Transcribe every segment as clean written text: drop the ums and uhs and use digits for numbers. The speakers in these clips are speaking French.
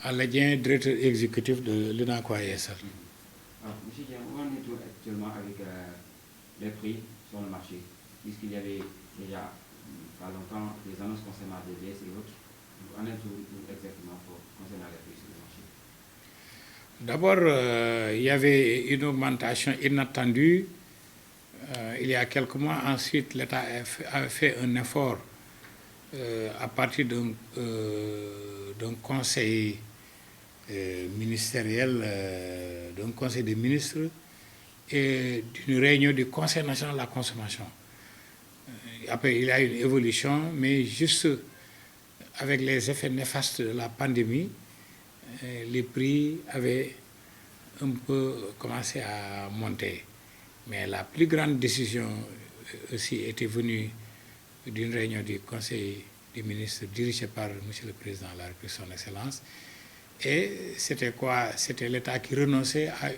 Aladien, directeur exécutif de l'UNACOIS. Alors, M. Dieng, où en est-on actuellement avec les prix sur le marché? Puisqu'il y avait déjà pas longtemps des annonces concernant des baisses et autres. Où en est-on exactement concernant les prix sur le marché? D'abord, il y avait une augmentation inattendue. Il y a quelques mois, ensuite, l'État a fait un effort à partir d'un conseil ministériel, d'un conseil des ministres et d'une réunion du Conseil national de la consommation. Après, il y a une évolution, mais juste avec les effets néfastes de la pandémie, les prix avaient un peu commencé à monter. Mais la plus grande décision aussi était venue d'une réunion du Conseil des ministres dirigé par M. le Président de la République, son Excellence. Et c'était quoi? C'était l'État qui renonçait à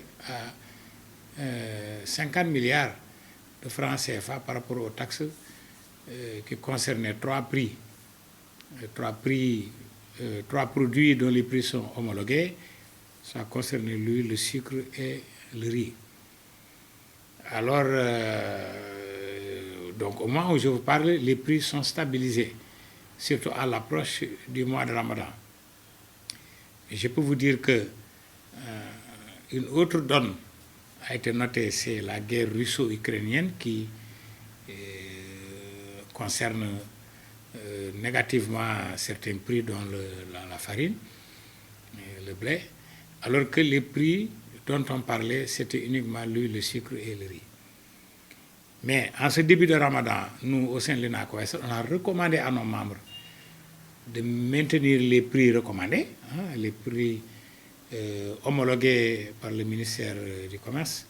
50 milliards de francs CFA par rapport aux taxes qui concernaient trois produits dont les prix sont homologués. Ça concernait l'huile, le sucre et le riz. Alors, donc au moment où je vous parle, les prix sont stabilisés, surtout à l'approche du mois de Ramadan. Et je peux vous dire que une autre donne a été notée, c'est la guerre russo-ukrainienne qui concerne négativement certains prix, dont la farine, le blé, alors que les prix dont on parlait, c'était uniquement l'huile, le sucre et le riz. Mais en ce début de Ramadan, nous, au sein de l'UNACOIS, on a recommandé à nos membres de maintenir les prix recommandés, les prix homologués par le ministère du Commerce.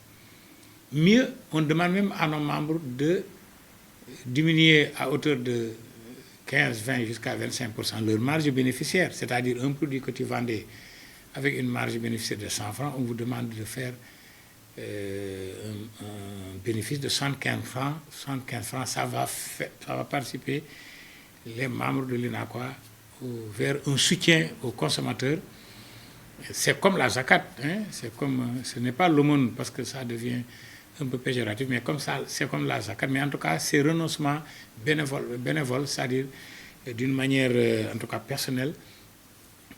Mieux, on demande même à nos membres de diminuer à hauteur de 15, 20 jusqu'à 25% leur marge bénéficiaire, c'est-à-dire un produit que tu vendais avec une marge bénéficiaire de 100 francs, on vous demande de faire un bénéfice de 75 francs. 75 francs, ça va participer, les membres de l'UNACOIS, vers un soutien aux consommateurs. C'est comme la zakat, ce n'est pas l'aumône parce que ça devient un peu péjoratif, mais comme ça, c'est comme la zakat. Mais en tout cas, c'est renoncement bénévole, c'est-à-dire d'une manière, en tout cas personnelle,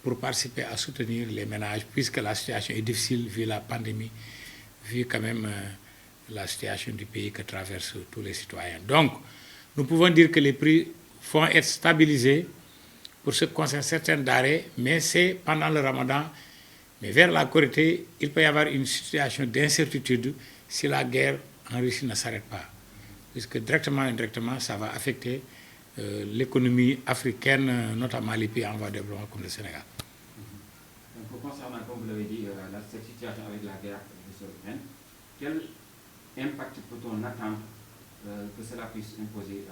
pour participer à soutenir les ménages, puisque la situation est difficile vu la pandémie, vu quand même la situation du pays que traversent tous les citoyens. Donc, nous pouvons dire que les prix vont être stabilisés pour ce qui concerne certaines denrées, mais c'est pendant le Ramadan. Mais vers la Korité, il peut y avoir une situation d'incertitude si la guerre en Russie ne s'arrête pas, puisque directement et indirectement, ça va affecter l'économie africaine, notamment les pays en voie de développement comme le Sénégal. Donc, concernant, comme vous l'avez dit, cette situation avec la guerre russo-ukrainienne, quel impact peut-on attendre que cela puisse imposer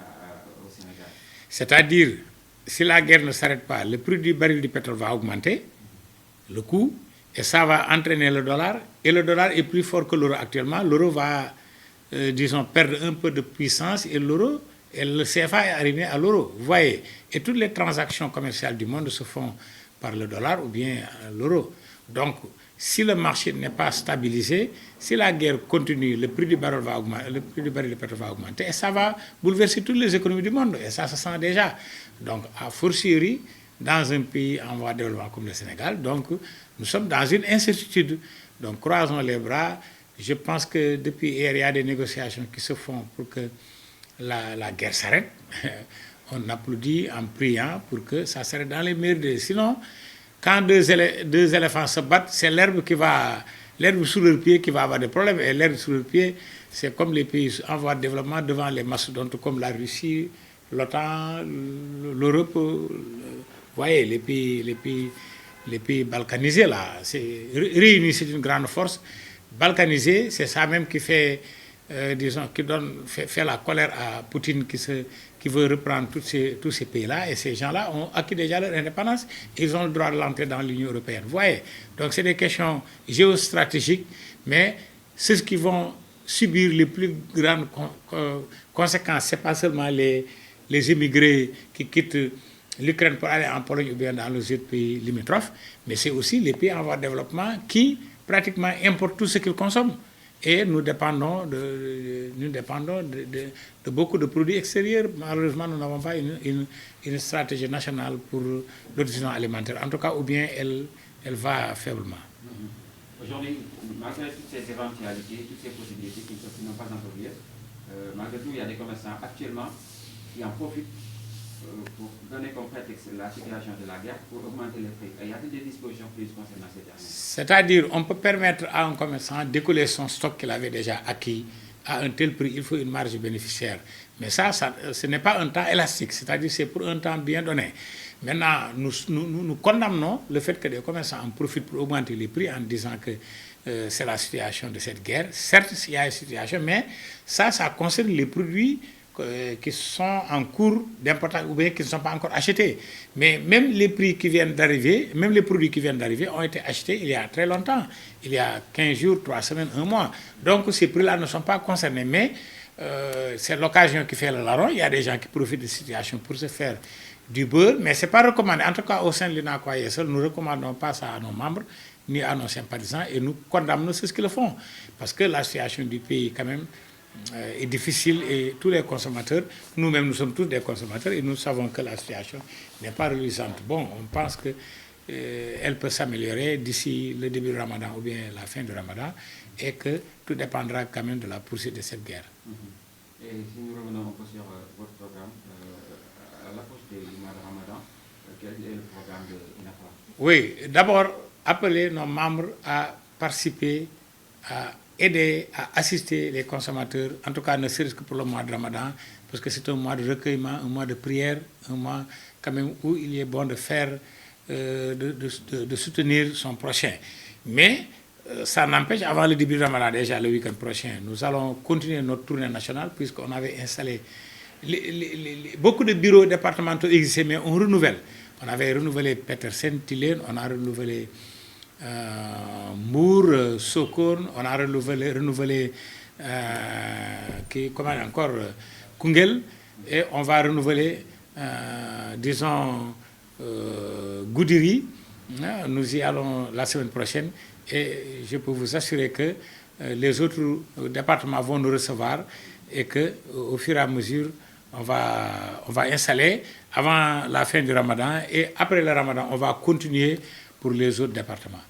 au Sénégal? C'est-à-dire, si la guerre ne s'arrête pas, le prix du baril du pétrole va augmenter, le coût, et ça va entraîner le dollar, et le dollar est plus fort que l'euro actuellement. L'euro va, disons, perdre un peu de puissance, et l'euro, et le CFA est arrivé à l'euro. Vous voyez, et toutes les transactions commerciales du monde se font par le dollar ou bien l'euro. Donc, si le marché n'est pas stabilisé, si la guerre continue, le prix du baril va augmenter, le prix du baril de pétrole va augmenter, et ça va bouleverser toutes les économies du monde, et ça se sent déjà. Donc, à fortiori, dans un pays en voie de développement comme le Sénégal, donc nous sommes dans une incertitude. Donc, croisons les bras. Je pense que depuis hier, il y a des négociations qui se font pour que la guerre s'arrête. On applaudit en priant pour que ça s'arrête dans les meilleurs délais. Sinon, quand deux éléphants se battent, c'est l'herbe sous leurs pieds qui va avoir des problèmes. Et l'herbe sous leurs pieds, c'est comme les pays en voie de développement devant les mastodontes comme la Russie, l'OTAN, l'Europe. Vous voyez, les pays balkanisés, là, réunis, c'est une grande force. Balkanisés, c'est ça même qui fait, disons, qui fait la colère à Poutine qui veut reprendre tous ces pays-là. Et ces gens-là ont acquis déjà leur indépendance. Ils ont le droit de l'entrer dans l'Union européenne. Vous voyez, donc c'est des questions géostratégiques, mais ceux qui vont subir les plus grandes conséquences, ce n'est pas seulement les immigrés qui quittent l'Ukraine pour aller en Pologne ou bien dans les autres pays limitrophes, mais c'est aussi les pays en voie de développement qui pratiquement importent tout ce qu'ils consomment. Et nous dépendons de beaucoup de produits extérieurs. Malheureusement, nous n'avons pas une stratégie nationale pour l'autosuffisance alimentaire. En tout cas, ou bien elle va faiblement. Aujourd'hui, malgré toutes ces éventualités, toutes ces possibilités qui n'ont pas encore lieu, malgré tout, il y a des commerçants actuellement qui en profitent pour donner comme prétexte la situation de la guerre pour augmenter les prix. Et y a-t-il des dispositions prises concernant ces dernières? C'est-à-dire, on peut permettre à un commerçant d'écouler son stock qu'il avait déjà acquis à un tel prix. Il faut une marge bénéficiaire. Mais ça ce n'est pas un temps élastique, c'est-à-dire c'est pour un temps bien donné. Maintenant, nous condamnons le fait que les commerçants en profitent pour augmenter les prix en disant que c'est la situation de cette guerre. Certes, il y a une situation, mais ça concerne les produits qui sont en cours d'importation ou bien qui ne sont pas encore achetés. Mais même les prix qui viennent d'arriver, même les produits qui viennent d'arriver ont été achetés il y a très longtemps. Il y a 15 jours, 3 semaines, 1 mois. Donc ces prix-là ne sont pas concernés. Mais c'est l'occasion qui fait le larron. Il y a des gens qui profitent de la situation pour se faire du beurre, mais ce n'est pas recommandé. En tout cas, au sein de l'UNACOIS, nous ne recommandons pas ça à nos membres ni à nos sympathisants et nous condamnons ceux qui le font. Parce que la situation du pays, quand même, est difficile et tous les consommateurs, nous-mêmes, nous sommes tous des consommateurs et nous savons que la situation n'est pas reluisante. Bon, on pense qu'elle peut s'améliorer d'ici le début du Ramadan ou bien la fin du Ramadan et que tout dépendra quand même de la poursuite de cette guerre. Et si nous revenons un peu sur votre programme, à l'approche du mois de Ramadan, quel est le programme de l'INAFRA? Oui, d'abord, appeler nos membres à participer, à aider, à assister les consommateurs, en tout cas ne serait-ce que pour le mois de Ramadan, parce que c'est un mois de recueillement, un mois de prière, un mois quand même où il est bon de faire, de soutenir son prochain. Mais ça n'empêche, avant le début du Ramadan, déjà le week-end prochain, nous allons continuer notre tournée nationale puisqu'on avait installé beaucoup de bureaux départementaux existaient, mais on renouvelle. On avait renouvelé Petersen, Tilène, on a renouvelé Mour, Sokone, on a renouvelé comment encore, Koungheul, et on va renouveler, disons, Goudiri. Nous y allons la semaine prochaine et je peux vous assurer que les autres départements vont nous recevoir et qu'au fur et à mesure, on va installer avant la fin du Ramadan et après le Ramadan, on va continuer pour les autres départements.